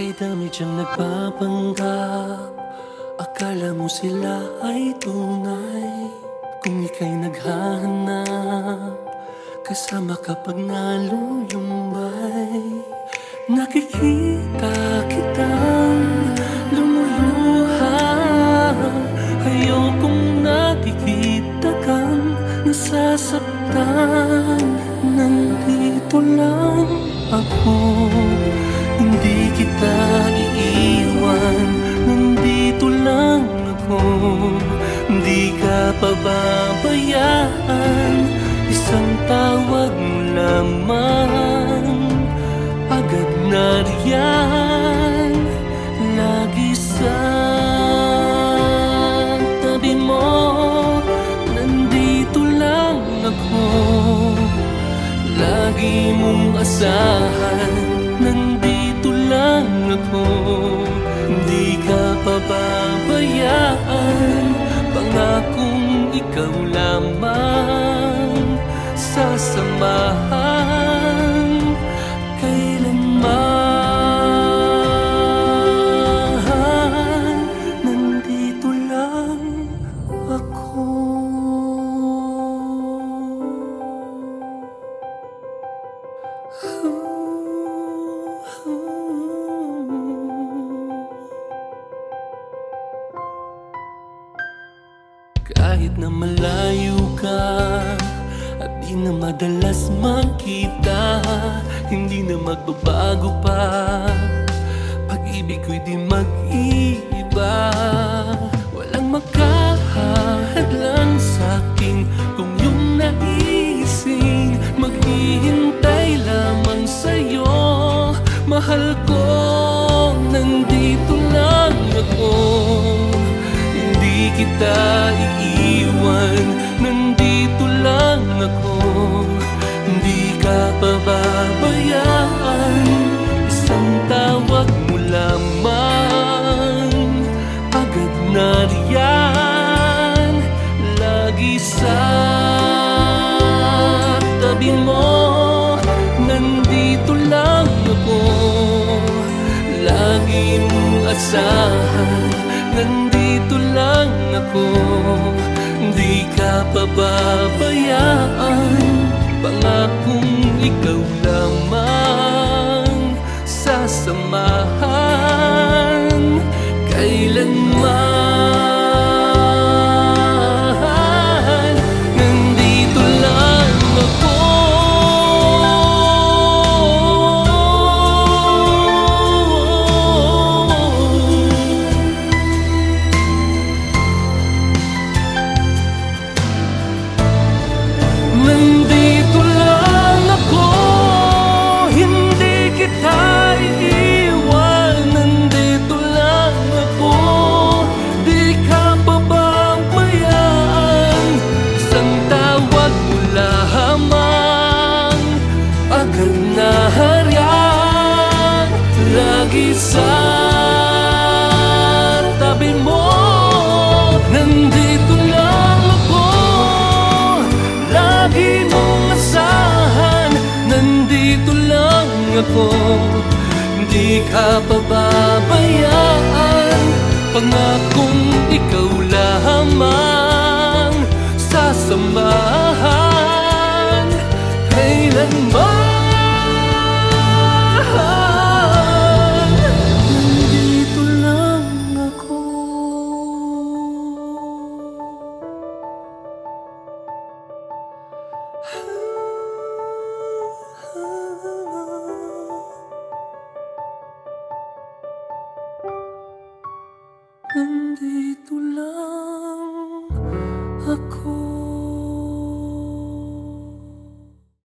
Kay dami diyang nagpapanggap, akala mo sila ay tunay. Kung ika'y naghahanap, kasama kapag nalulumbay. Nakikita kitang lumuluha, ayokong nakikita kang nasasaktan. Nandito lang ako, hindi kita iiwan. Nandito lang ako, hindi ka pababayaan. Isang tawag mo lamang, agad na riyan. Lagi sa tabi mo, nandito lang ako. Lagi mong asahan, nandito lang ako. Hindi ka pababayaan, pangakong ikaw lamang sasamahan kailanman. Nandito lang ako. Kahit na malayo ka at di na madalas magkita, hindi na magbabago pa, pag-ibig ko'y di mag-iiba. Walang makahadlang sa'kin kung yung naising maghihintay lamang sa'yo. Mahal ko, nandito lang ako, hindi kita iiwan. Nandito lang ako, hindi ka pababayaan. Isang tawag mo lamang, agad na riyan. Lagi sa tabi mo, nandito lang ako. Lagi mong asahan, nandito lang ako. Di ka pababayaan, pangakong ikaw lamang sasamahan kailanman. Nandito lang ako. Nandito lang ako, hindi kita iiwan. Nandito lang ako, di ka pababayaan. Isang tawag mo lamang, agad na hariyan. Lagi sa tabi mo, nandito lang ako. Lagi mong asahan, nandito lang ako. Di ka pababayaan, pangakong ikaw lamang sasamahan kailanman. Nandito lang ako. Nandito lang ako.